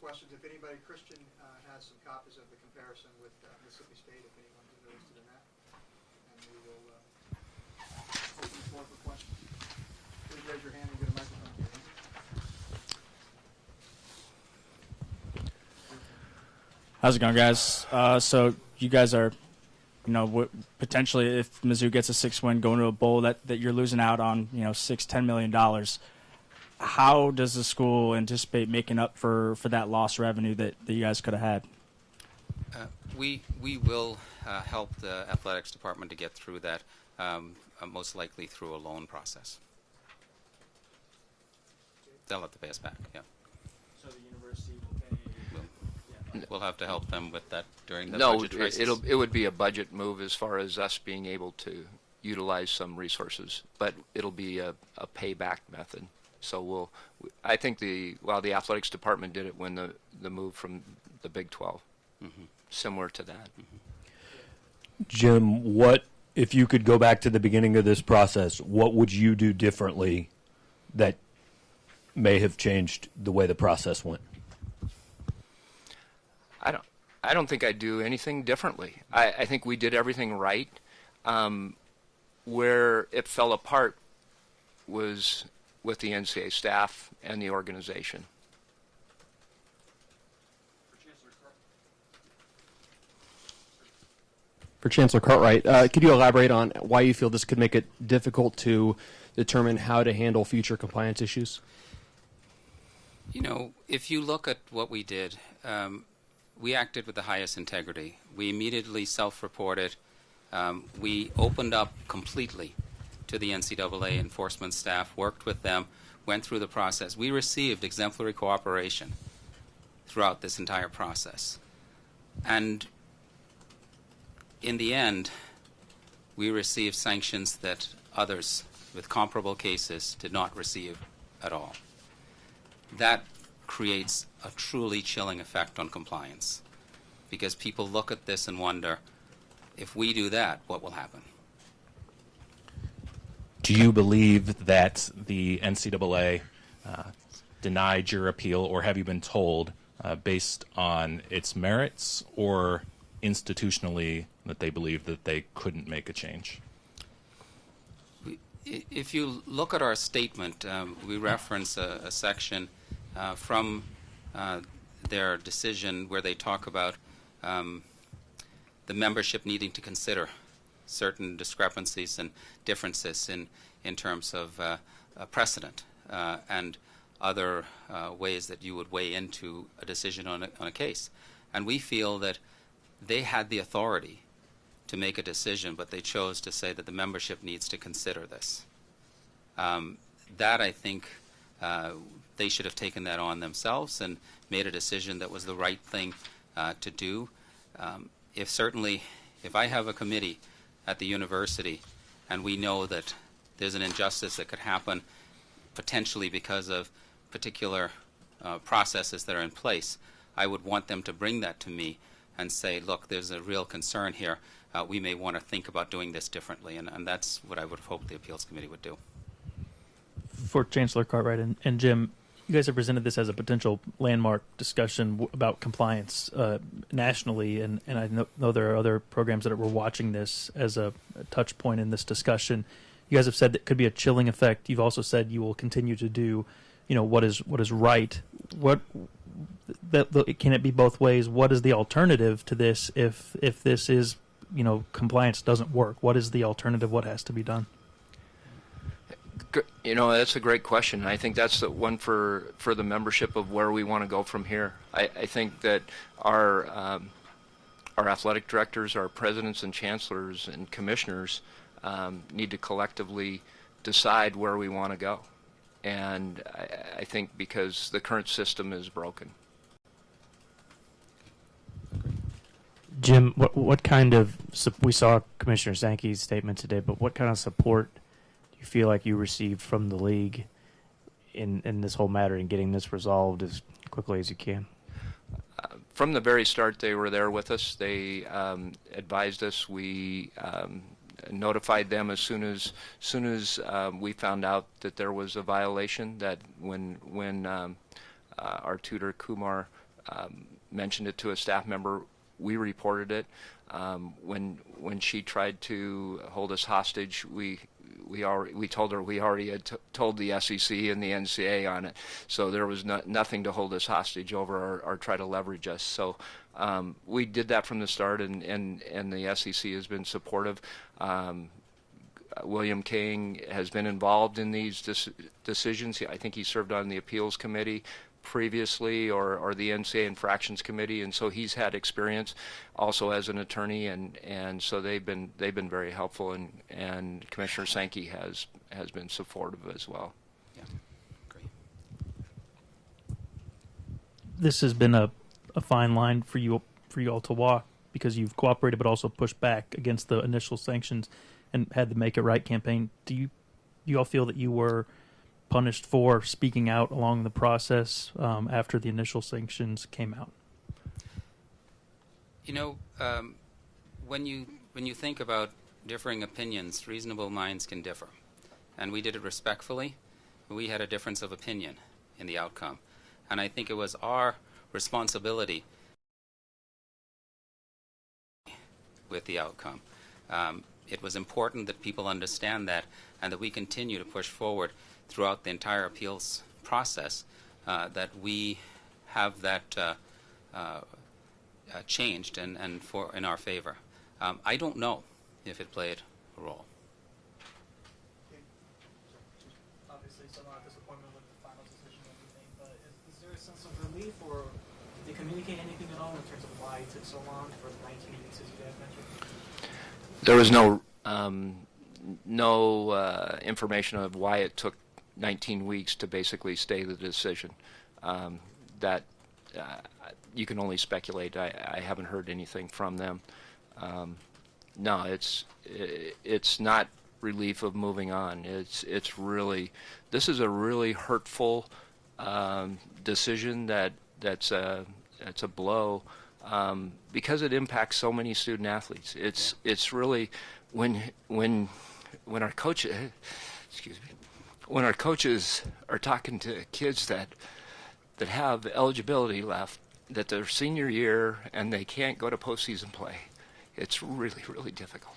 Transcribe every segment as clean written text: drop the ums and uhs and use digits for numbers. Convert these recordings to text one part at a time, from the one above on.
questions. If anybody, Christian has some copies of the comparison with Mississippi State, if anyone's interested in that. And we will open the floor for questions. Please raise your hand and get a microphone to you. How's it going, guys? So you guys are, potentially if Mizzou gets a 6-win, going to a bowl, that you're losing out on, $6-10 million. How does the school anticipate making up for that lost revenue that you guys could have had? We will help the athletics department to get through that, most likely through a loan process. They'll have to pay us back, yeah. So the university will pay? We'll have to help them with that during the budget crisis. It would be a budget move as far as us being able to utilize some resources, but it'll be a payback method. So I think the athletics department did it when the move from the Big 12, similar to that. Jim, what if you could go back to the beginning of this process? What would you do differently that may have changed the way the process went? I don't think I'd do anything differently. I think we did everything right. Where it fell apart was with the NCAA staff and the organization. For Chancellor Cartwright, could you elaborate on why you feel this could make it difficult to determine how to handle future compliance issues? If you look at what we did, we acted with the highest integrity. We immediately self-reported. We opened up completely to the NCAA enforcement staff, worked with them, went through the process. We received exemplary cooperation throughout this entire process. And in the end, we received sanctions that others with comparable cases did not receive at all. That creates a truly chilling effect on compliance, because people look at this and wonder, if we do that, what will happen? Do you believe that the NCAA denied your appeal, or have you been told based on its merits or institutionally that they believe that they couldn't make a change? If you look at our statement, we reference a section from their decision where they talk about the membership needing to consider certain discrepancies and differences in terms of precedent and other ways that you would weigh into a decision on a case. And we feel that they had the authority to make a decision, but they chose to say that the membership needs to consider this. That, I think, they should have taken that on themselves and made a decision that was the right thing to do. If I have a committee at the university and we know that there's an injustice that could happen potentially because of particular processes that are in place, I would want them to bring that to me and say, look, there's a real concern here. We may want to think about doing this differently, and that's what I would hope the Appeals Committee would do. For Chancellor Cartwright and Jim, you guys have presented this as a potential landmark discussion about compliance nationally, and I know there are other programs that were watching this as a touch point in this discussion. You guys have said that could be a chilling effect. You've also said you will continue to do, what is right. Can it be both ways? What is the alternative to this if this is, compliance doesn't work? What is the alternative? What has to be done? That's a great question. I think that's the one for the membership of where we want to go from here. I think that our athletic directors, our presidents and chancellors and commissioners need to collectively decide where we want to go. And I think because the current system is broken. Jim, what kind of, we saw Commissioner Sankey's statement today, but what kind of support do you feel like you received from the league in this whole matter and getting this resolved as quickly as you can? From the very start, they were there with us. They advised us. We notified them as soon as we found out that there was a violation. That when our tutor Kumar mentioned it to a staff member. We reported it. When she tried to hold us hostage, we told her we already had told the SEC and the NCAA on it, so there was nothing to hold us hostage over or try to leverage us. So we did that from the start, and the SEC has been supportive. William King has been involved in these decisions. I think he served on the appeals committee previously, or the NCAA infractions committee, and so he's had experience also as an attorney, and so they've been very helpful, and Commissioner Sankey has been supportive as well. Yeah, great. This has been a fine line for you all to walk, because you've cooperated but also pushed back against the initial sanctions and had the Make It Right campaign. Do you all feel that you were punished for speaking out along the process after the initial sanctions came out? You know, when you think about differing opinions, reasonable minds can differ, and we did it respectfully. We had a difference of opinion in the outcome, and I think it was our responsibility with the outcome. It was important that people understand that, and that we continue to push forward throughout the entire appeals process, that we have that changed and in our favor. I don't know if it played a role. Obviously, some disappointment with the final decision and everything, but is there a sense of relief, or did they communicate anything at all in terms of why it took so long for the 19 weeks, as you guys mentioned? There was no information of why it took 19 weeks to basically stay the decision. That you can only speculate. I haven't heard anything from them. No, it's not relief of moving on. It's really, this is a really hurtful decision that's a blow, because it impacts so many student athletes. It's really when our coach, excuse me, when our coaches are talking to kids that have eligibility left, that their senior year, and they can't go to postseason play, it's really, really difficult.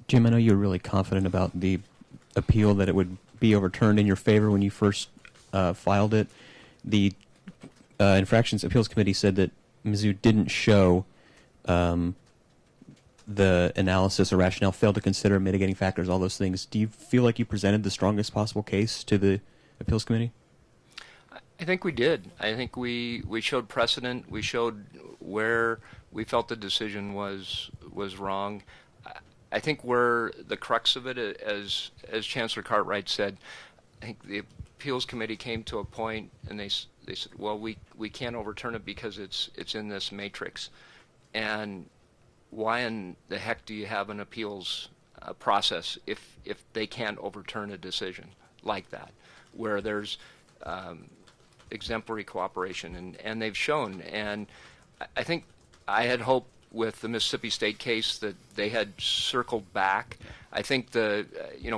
Jim, I know you were really confident about the appeal, that it would be overturned in your favor when you first filed it. The Infractions Appeals Committee said that Mizzou didn't show the analysis or rationale, failed to consider mitigating factors, all those things. Do you feel like you presented the strongest possible case to the Appeals Committee? I think we did. I think we showed precedent. We showed where we felt the decision was wrong. I think where the crux of it, as Chancellor Cartwright said, I think the Appeals Committee came to a point, and they said, well, we can't overturn it because it's in this matrix. And why in the heck do you have an appeals process if they can't overturn a decision like that, where there's exemplary cooperation, and they've shown. And I think I had hoped with the Mississippi State case that they had circled back. I think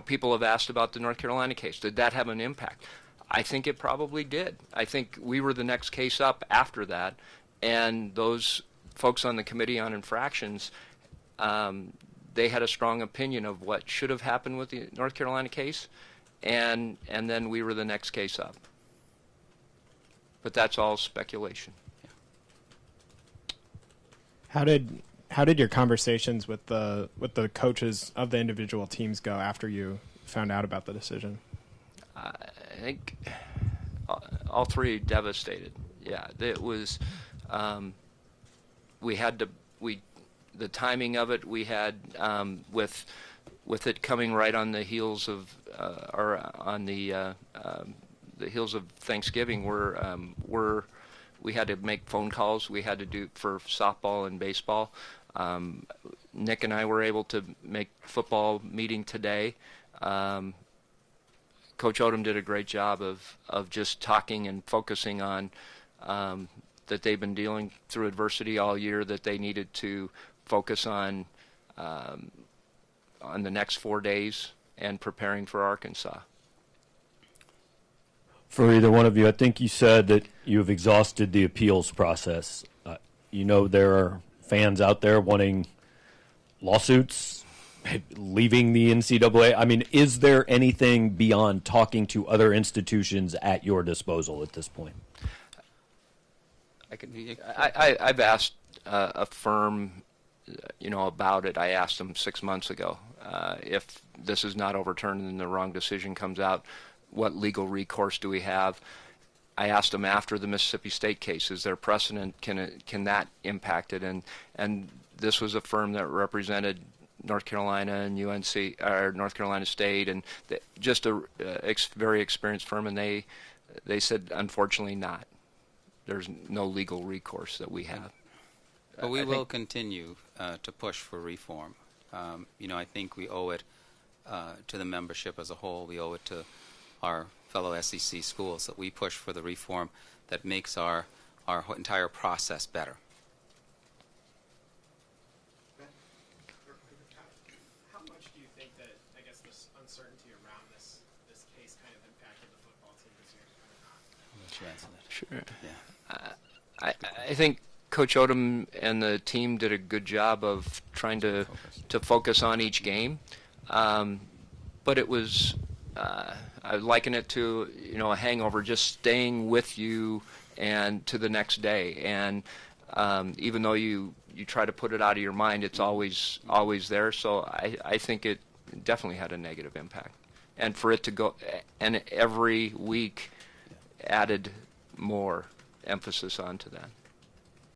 people have asked about the North Carolina case. Did that have an impact? I think it probably did. I think we were the next case up after that, and those folks on the Committee on Infractions, they had a strong opinion of what should have happened with the North Carolina case, and then we were the next case up. But that's all speculation. How did your conversations with the coaches of the individual teams go after you found out about the decision? I think all three devastated. Yeah, it was. The timing of it, we had with it coming right on the heels of the heels of Thanksgiving, we had to make phone calls. We had to do for softball and baseball. Nick and I were able to make football meeting today. Coach Odom did a great job of just talking and focusing on that they've been dealing through adversity all year, that they needed to focus on the next 4 days and preparing for Arkansas. For either one of you, I think you said that you've exhausted the appeals process. You know there are fans out there wanting lawsuits, leaving the NCAA. I mean, is there anything beyond talking to other institutions at your disposal at this point? I've asked a firm, about it. I asked them 6 months ago. If this is not overturned and the wrong decision comes out, what legal recourse do we have? I asked them after the Mississippi State case, is there precedent? Can that impact it? And this was a firm that represented North Carolina and UNC, or North Carolina State, and just a very experienced firm, and they said, unfortunately, not. There's no legal recourse that we have. But we will continue to push for reform. I think we owe it to the membership as a whole. We owe it to our fellow SEC schools that we push for the reform that makes our entire process better. How much do you think that, this uncertainty around this case kind of impacted the football team this year? I'll let you answer that. Sure. Yeah. I think Coach Odom and the team did a good job of trying to focus on each game, but it was I liken it to a hangover, just staying with you and to the next day. And even though you try to put it out of your mind, it's always there. So I think it definitely had a negative impact, and for it to go, and every week added more emphasis onto that.